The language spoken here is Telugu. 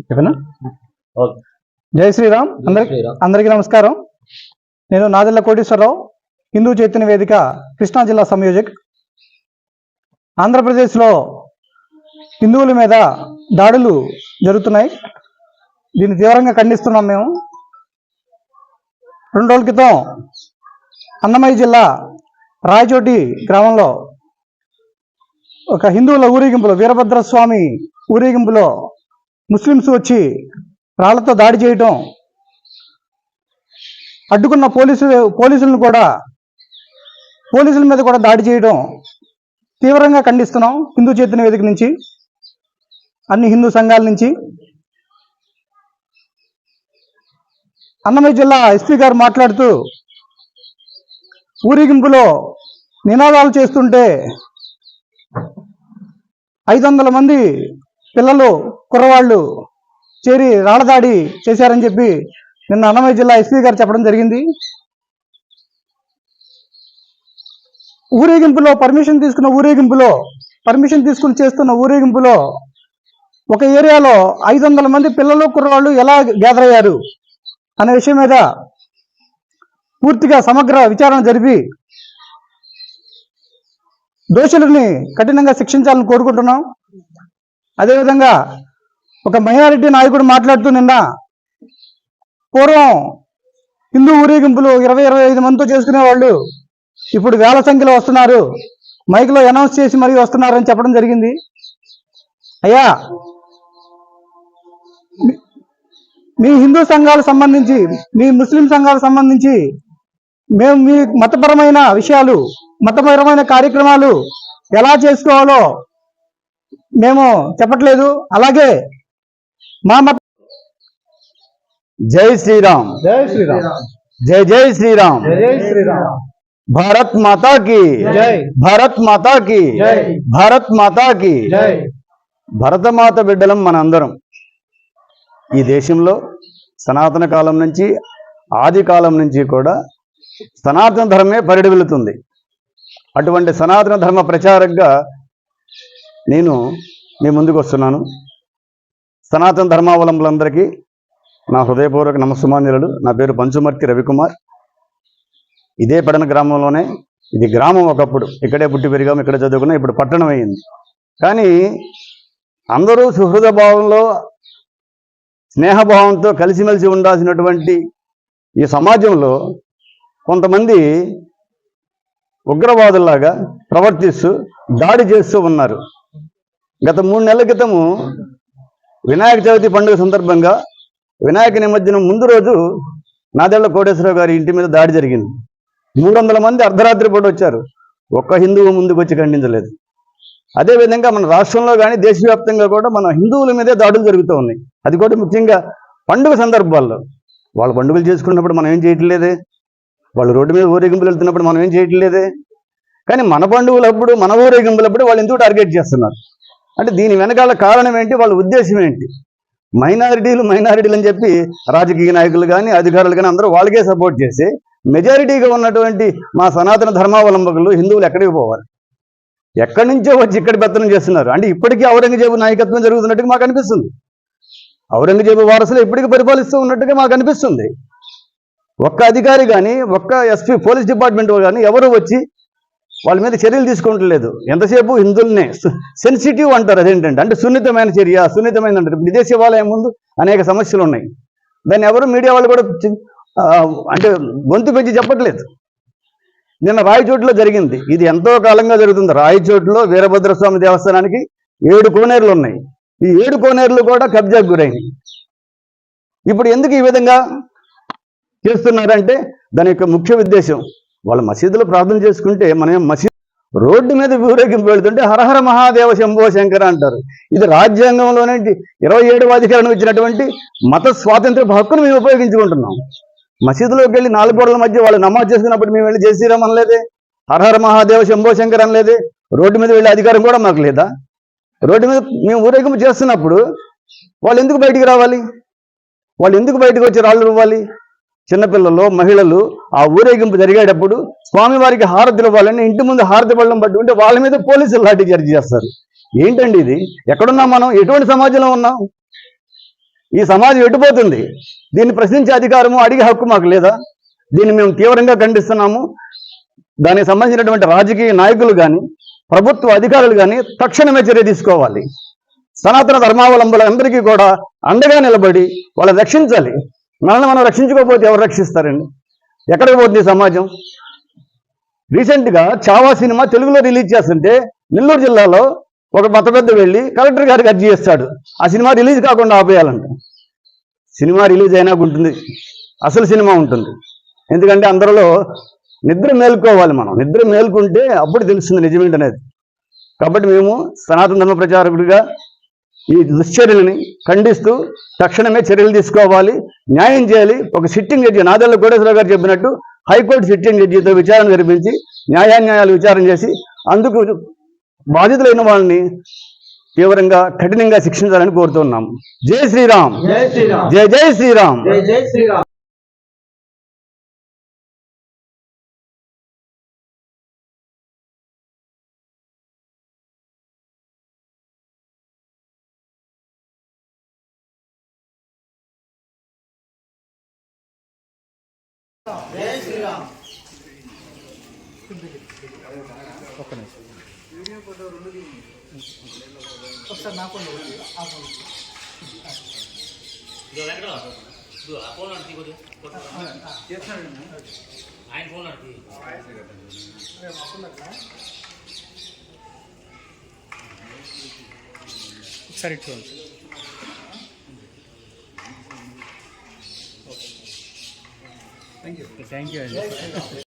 చెప్పనా? జై శ్రీరామ్. అందరికీ నమస్కారం. నేను నాదెళ్ల కోటేశ్వరరావు, హిందూ చైతన్య వేదిక కృష్ణా జిల్లా సంయోజక్. ఆంధ్రప్రదేశ్లో హిందువుల మీద దాడులు జరుగుతున్నాయి. దీన్ని తీవ్రంగా ఖండిస్తున్నాం. మేము 2 రోజుల క్రితం అన్నమయ్య జిల్లా రాయచోటి గ్రామంలో ఒక హిందువుల ఊరేగింపులో, వీరభద్రస్వామి ఊరేగింపులో ముస్లిమ్స్ వచ్చి రాళ్లతో దాడి చేయటం, అడ్డుకున్న పోలీసుల మీద కూడా దాడి చేయడం తీవ్రంగా ఖండిస్తున్నాం. హిందూ చైతన్య వేదిక నుంచి, అన్ని హిందూ సంఘాల నుంచి. అన్నమయ్య జిల్లా ఎస్పీ గారు మాట్లాడుతూ, ఊరేగింపులో నినాదాలు చేస్తుంటే 500 మంది పిల్లలు, కుర్రవాళ్ళు చేరి రాళ్లదాడి చేశారని చెప్పి నిన్న అన్నమయ్య జిల్లా ఎస్పీ గారు చెప్పడం జరిగింది. పర్మిషన్ తీసుకుని చేస్తున్న ఊరేగింపులో ఒక ఏరియాలో 500 మంది పిల్లలు, కుర్రవాళ్ళు ఎలా గ్యాదర్ అయ్యారు అనే విషయం మీద పూర్తిగా సమగ్ర విచారణ జరిపి దోషులని కఠినంగా శిక్షించాలని కోరుకుంటున్నాం. అదేవిధంగా ఒక మైనారిటీ నాయకుడు మాట్లాడుతూ, నిన్న పూర్వం హిందూ ఊరేగింపులు 20-25 మందితో చేసుకునే వాళ్ళు ఇప్పుడు వేల సంఖ్యలో వస్తున్నారు, మైక్లో అనౌన్స్ చేసి మరీ వస్తున్నారని చెప్పడం జరిగింది. అయ్యా, మీ హిందూ సంఘాలకు సంబంధించి, మీ ముస్లిం సంఘాలకు సంబంధించి మేము మీ మతపరమైన విషయాలు, మతపరమైన కార్యక్రమాలు ఎలా చేసుకోవాలో మేము చెప్పట్లేదు. అలాగే మా మత. జై శ్రీరామ్. జై శ్రీరామ్. జై జై శ్రీరామ్. జై శ్రీరామ్. భారత్ మాతా की జై. భారత్ మాతా की జై. భారత్ మాతా की జై. భరతమాత బిడ్డలం మన అందరం. ఈ దేశంలో సనాతన కాలం నుంచి, ఆది కాలం నుంచి కూడా సనాతన ధర్మే పరిడివిల్లుతుంది. అటువంటి సనాతన ధర్మ ప్రచారకగా నేను మీ ముందుకు వస్తున్నాను. సనాతన ధర్మావలంబులందరికీ నా హృదయపూర్వక నమస్సుమాంజలులు. నా పేరు పంచుమర్తి రవికుమార్. ఇదే పడన గ్రామంలోనే, ఇది గ్రామం ఒకప్పుడు, ఇక్కడే పుట్టి పెరిగాము, ఇక్కడ చదువుకున్నాం, ఇప్పుడు పట్టణం అయింది. కానీ అందరూ సుహృద భావంలో, స్నేహభావంతో కలిసిమెలిసి ఉండాల్సినటువంటి ఈ సమాజంలో కొంతమంది ఉగ్రవాదుల్లాగా ప్రవర్తిస్తూ దాడి చేస్తూ ఉన్నారు. గత 3 నెలల క్రితము వినాయక చవితి పండుగ సందర్భంగా వినాయక నిమజ్జనం ముందు రోజు నాదెళ్ల కోటేశ్వరరావు గారి ఇంటి మీద దాడి జరిగింది. 300 మంది అర్ధరాత్రి పూట వచ్చారు. ఒక్క హిందువు ముందుకు వచ్చి ఖండించలేదు. అదేవిధంగా మన రాష్ట్రంలో కానీ దేశవ్యాప్తంగా కూడా మన హిందువుల మీదే దాడులు జరుగుతూ ఉన్నాయి. అది కూడా ముఖ్యంగా పండుగ సందర్భాల్లో. వాళ్ళు పండుగలు చేసుకున్నప్పుడు మనం ఏం చేయట్లేదే, వాళ్ళు రోడ్డు మీద ఊరేగింపులు వెళ్తున్నప్పుడు మనం ఏం చేయట్లేదే. కానీ మన పండుగలప్పుడు, మన ఊరేగింపులప్పుడు వాళ్ళు ఎందుకు టార్గెట్ చేస్తున్నారు అంటే దీని వెనకాల కారణం ఏంటి, వాళ్ళ ఉద్దేశం ఏంటి? మైనారిటీలు అని చెప్పి రాజకీయ నాయకులు కానీ, అధికారులు కానీ అందరూ వాళ్ళకే సపోర్ట్ చేసి మెజారిటీగా ఉన్నటువంటి మా సనాతన ధర్మావలంబకులు హిందువులు ఎక్కడికి పోవాలి? ఎక్కడి నుంచో వచ్చి ఇక్కడ పెత్తనం చేస్తున్నారు. అంటే ఇప్పటికీ ఔరంగజేబు నాయకత్వం జరుగుతున్నట్టుగా మాకు అనిపిస్తుంది. ఔరంగజేబు వారసులు ఇప్పటికీ పరిపాలిస్తూ ఉన్నట్టుగా మాకు అనిపిస్తుంది. ఒక్క అధికారి కానీ, ఒక్క ఎస్పీ పోలీస్ డిపార్ట్మెంట్ కానీ ఎవరు వచ్చి వాళ్ళ మీద చర్యలు తీసుకుంటలేదు. ఎంతసేపు హిందువులనే సెన్సిటివ్ అంటారు. అదేంటంటే అంటే సున్నితమైన చర్య, సున్నితమైన అంటారు. ఇప్పుడు ఇదే శివాలయం ముందు అనేక సమస్యలు ఉన్నాయి. దాన్ని ఎవరు మీడియా వాళ్ళు కూడా అంటే గొంతు పెంచి చెప్పట్లేదు. నిన్న రాయచోటిలో జరిగింది. ఇది ఎంతో కాలంగా జరుగుతుంది. రాయచోటిలో వీరభద్రస్వామి దేవస్థానానికి 7 కోనేరులు ఉన్నాయి. ఈ 7 కోనేరులు కూడా కబ్జాకు గురైనవి. ఇప్పుడు ఎందుకు ఈ విధంగా చేస్తున్నారంటే దాని యొక్క ముఖ్య ఉద్దేశం, వాళ్ళ మసీదులో ప్రార్థన చేసుకుంటే మనం మసీదు రోడ్డు మీద ఊరేగింపు వెళుతుంటే హరహర మహాదేవ శంభో శంకర అంటారు. ఇది రాజ్యాంగంలోనే 27వ అధికరణం ఇచ్చినటువంటి మత స్వాతంత్ర హక్కును మేము ఉపయోగించుకుంటున్నాం. మసీదులోకి వెళ్ళి 4 గోడల మధ్య వాళ్ళు నమాజ్ చేసుకున్నప్పుడు మేము వెళ్ళి జై శ్రీరామ్ అనలేదే, హరహర మహాదేవ శంభో శంకర్ అనలేదే. రోడ్డు మీద వెళ్ళే అధికారం కూడా మాకు లేదా? రోడ్డు మీద మేము ఊరేగింపు చేస్తున్నప్పుడు వాళ్ళు ఎందుకు బయటికి రావాలి? వాళ్ళు ఎందుకు బయటకు వచ్చి రాళ్ళు ఇవ్వాలి? చిన్నపిల్లలు, మహిళలు ఆ ఊరేగింపు జరిగేటప్పుడు స్వామివారికి హారతులు ఇవ్వాలని ఇంటి ముందు హారతి పళ్ళం పట్టుకుంటే వాళ్ళ మీద పోలీసులు లాఠీ చార్జ్ చేస్తారు. ఏంటండి ఇది? ఎక్కడున్నాం మనం? ఎటువంటి సమాజంలో ఉన్నాం? ఈ సమాజం ఎటుపోతుంది? దీన్ని ప్రశ్నించే అధికారము, అడిగే హక్కు మాకు లేదా? దీన్ని మేము తీవ్రంగా ఖండిస్తున్నాము. దానికి సంబంధించినటువంటి రాజకీయ నాయకులు కానీ, ప్రభుత్వ అధికారులు కానీ తక్షణమే చర్య తీసుకోవాలి. సనాతన ధర్మావలంబులందరికీ కూడా అండగా నిలబడి వాళ్ళని రక్షించాలి. మనల్ని మనం రక్షించుకోకపోతే ఎవరు రక్షిస్తారండి? ఎక్కడికి పోతుంది సమాజం? రీసెంట్గా చావా సినిమా తెలుగులో రిలీజ్ చేస్తుంటే నెల్లూరు జిల్లాలో ఒక పెద్ద వెళ్ళి కలెక్టర్ గారికి అర్జీ చేస్తాడు, ఆ సినిమా రిలీజ్ కాకుండా ఆపేయాలంట. సినిమా రిలీజ్ అయినా ఉంటుంది, అసలు సినిమా ఉంటుంది. ఎందుకంటే అందరిలో నిద్ర మేలుకోవాలి. మనం నిద్ర మేలుకుంటే అప్పుడు తెలుస్తుంది నిజమేంటనేది. కాబట్టి మేము సనాతన ధర్మ ప్రచారకుడిగా ఈ దుశ్చర్యలని ఖండిస్తూ తక్షణమే చర్యలు తీసుకోవాలి, న్యాయం చేయాలి. ఒక సిట్టింగ్ జడ్జి నాదెళ్ల కోటేశ్వరరావు గారు చెప్పినట్టు హైకోర్టు సిట్టింగ్ జడ్జితో విచారణ జరిపించి న్యాయాన్యాయాలు విచారణ చేసి అందుకు బాధితులైన వాళ్ళని తీవ్రంగా కఠినంగా శిక్షించాలని కోరుతున్నాము. జై శ్రీరామ్, జై శ్రీరామ్, జై జై శ్రీరామ్. జై జై శ్రీరామ్. జై శ్రీరామ్. ఒకసారి నా ఫోన్ ఆయన ఫోన్ నడిపి ఒకసారి చూడండి. థ్యాంక్ యూ అండి.